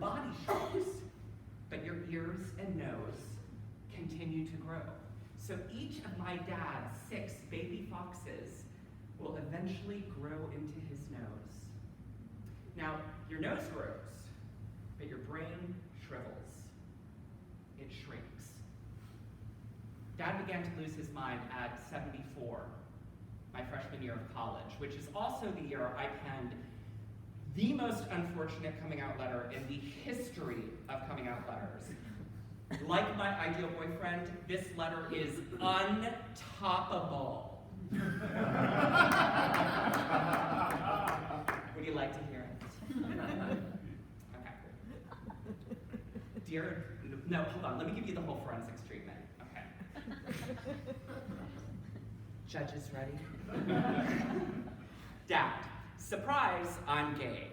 body shrinks, but your ears and nose continue to grow. So each of my dad's 6 baby foxes will eventually grow into his nose. Now, your nose grows, but your brain shrivels. It shrinks. Dad began to lose his mind at 74, my freshman year of college, which is also the year I penned the most unfortunate coming out letter in the history of coming out letters. Like my ideal boyfriend, this letter is untoppable. Would you like to hear it? Okay. Dear, no, hold on, let me give you the whole forensics treatment. Okay. Judges ready? Dad, surprise, I'm gay.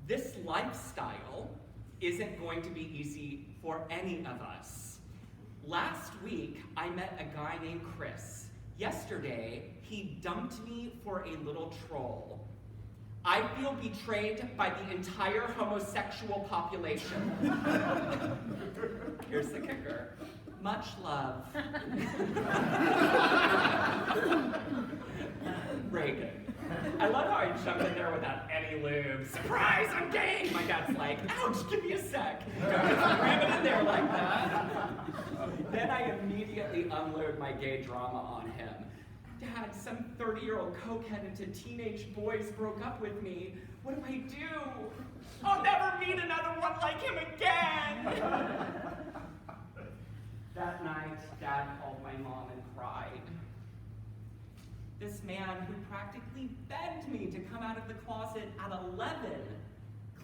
This lifestyle isn't going to be easy for any of us. Last week, I met a guy named Chris. Yesterday, he dumped me for a little troll. I feel betrayed by the entire homosexual population. Here's the kicker. Much love. Ragan. I love how I jumped in there without any lube. Surprise, I'm gay! My dad's like, ouch, give me a sec. Don't just ram it in there like that. Then I immediately unload my gay drama on him. Dad, some 30-year-old cokehead into teenage boys broke up with me. What do I do? I'll never meet another one like him again! That night, Dad called my mom and cried. This man who practically begged me to come out of the closet at 11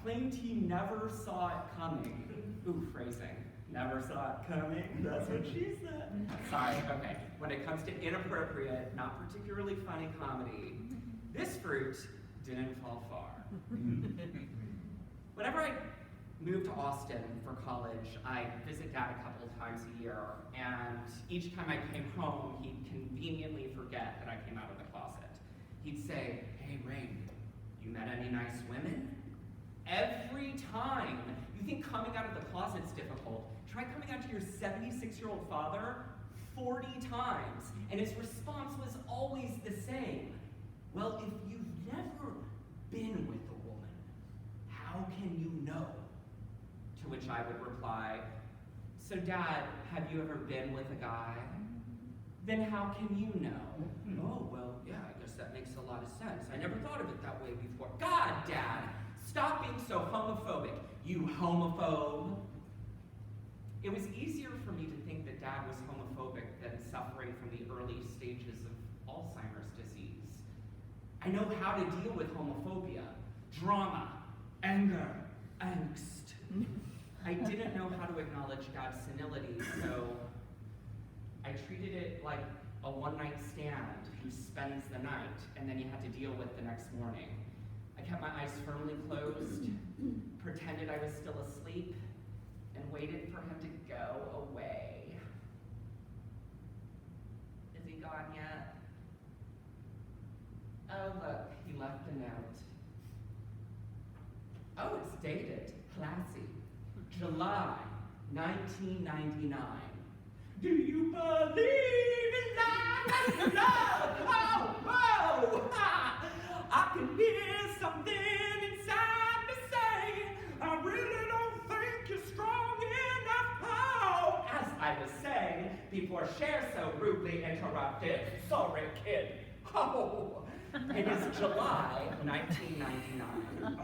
claimed he never saw it coming. Ooh, phrasing. Never saw it coming, that's what she said. Sorry, okay. When it comes to inappropriate, not particularly funny comedy, this fruit didn't fall far. Whenever I moved to Austin for college, I visit Dad a couple of times a year, and each time I came home, he'd conveniently forget that I came out of the closet. He'd say, hey, Rain, you met any nice women? Every time. You think coming out of the closet's difficult? Try coming out to your 76-year-old father 40 times, and his response was always the same. Well, if you've never been with a woman, how can you know? To which I would reply, so Dad, have you ever been with a guy? Then how can you know? Oh, well, yeah, I guess that makes a lot of sense. I never thought of it that way before. God, Dad, stop being so homophobic, you homophobe. It was easier for me to think that Dad was homophobic than suffering from the early stages of Alzheimer's disease. I know how to deal with homophobia, drama, anger, angst. I didn't know how to acknowledge Dad's senility, so I treated it like a one-night stand who spends the night and then you had to deal with the next morning. I kept my eyes firmly closed, pretended I was still asleep, and waited for him to go away. Is he gone yet? Oh, look, he left a note. Oh, it's dated. Classy. July 1999. Do you believe in love? Love! Oh, oh! Ha! I can hear something inside me say, I really don't think you're strong enough. Oh! As I was saying, before Cher so rudely interrupted, sorry, kid. Oh! It is July 1999.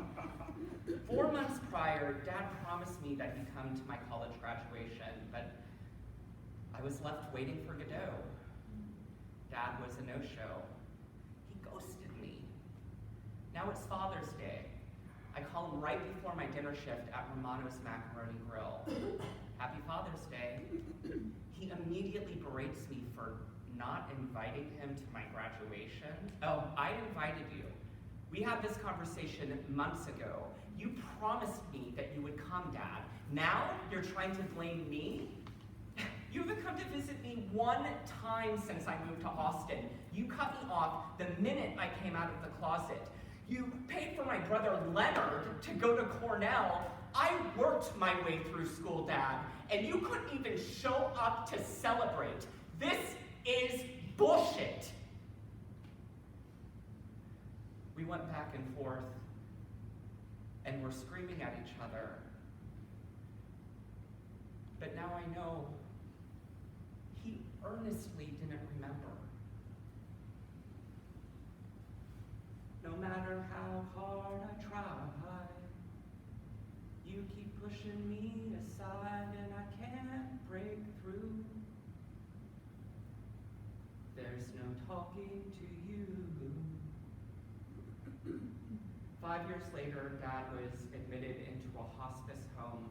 4 months prior, Dad promised me that he'd come to my college graduation, but I was left waiting for Godot. Dad was a no-show. He ghosted me. Now it's Father's Day. I call him right before my dinner shift at Romano's Macaroni Grill. Happy Father's Day. He immediately berates me for not inviting him to my graduation. Oh, I invited you. We had this conversation months ago. You promised me that you would come, Dad. Now you're trying to blame me? You haven't come to visit me one time since I moved to Austin. You cut me off the minute I came out of the closet. You paid for my brother Leonard to go to Cornell. I worked my way through school, Dad, and you couldn't even show up to celebrate. This is bullshit. We went back and forth, and we're screaming at each other. But now I know he earnestly didn't remember. No matter how hard I try, you keep pushing me aside and I can't break through. There's no talking to you. 5 years later, Dad was admitted into a hospice home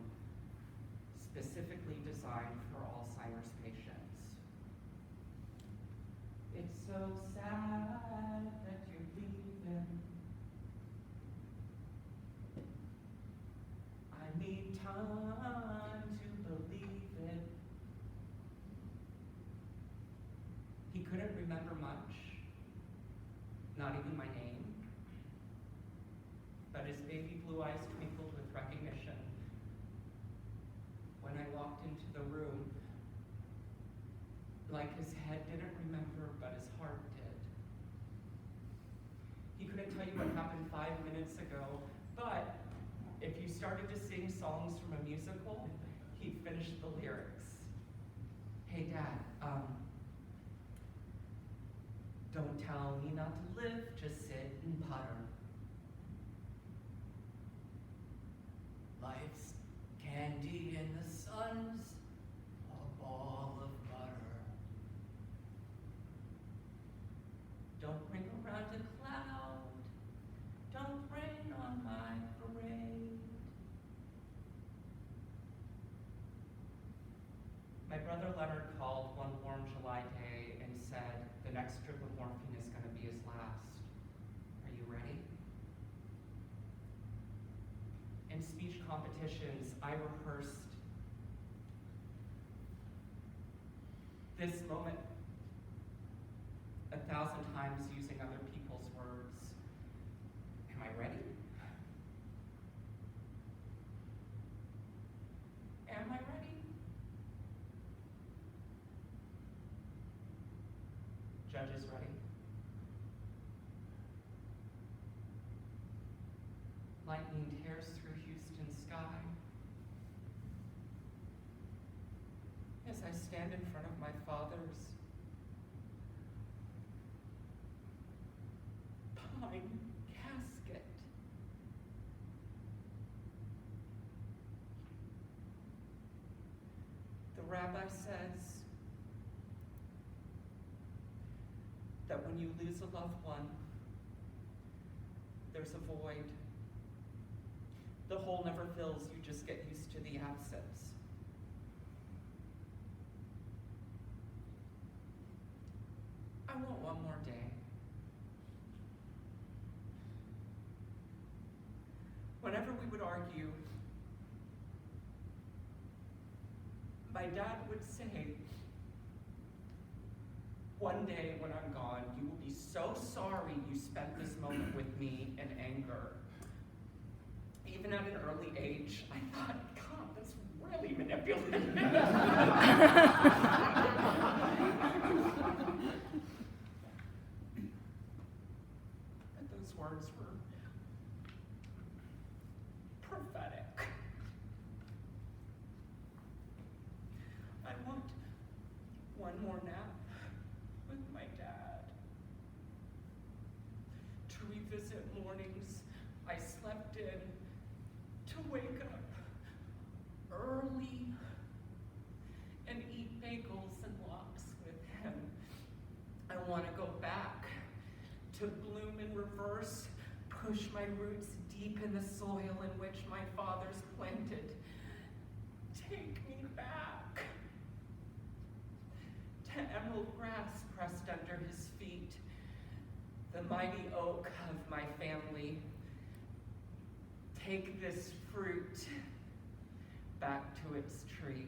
specifically designed for Alzheimer's patients. It's so sad that you're leaving. I need time to believe it. He couldn't remember much, not even my name, but his baby blue eyes twinkled with recognition when I walked into the room, like his head didn't remember, but his heart did. He couldn't tell you what happened 5 minutes ago, but if you started to sing songs from a musical, he'd finish the lyrics. Hey, Dad, don't tell me not to live, just sit and putter. Life's candy and the sun's a ball of butter. Don't bring around a cloud, don't rain on my parade. My brother Leonard called one warm July day and said, the next drip of morphine is going to be his last. Are you ready? In speech competitions, I rehearsed this moment 1,000 times using other people's words. Am I ready? Am I ready? Judges ready? Lightning tears through Houston's sky. As I stand in front of my father's pine casket, the rabbi says that when you lose a loved one, there's a void. The hole never fills, you just get used to the absence. I want one more day. Whenever we would argue, my dad would say, one day when I'm gone, you will be so sorry you spent this moment with me in anger. Even at an early age, I thought, God, that's really manipulative. But those words were prophetic. I want one more nap with my dad. To revisit mornings I slept in, to wake up early and eat bagels and lox with him. I want to go back to bloom in reverse, push my roots deep in the soil in which my fathers planted. Take me back to emerald grass pressed under his feet, the mighty oak of my family. Take this fruit back to its tree.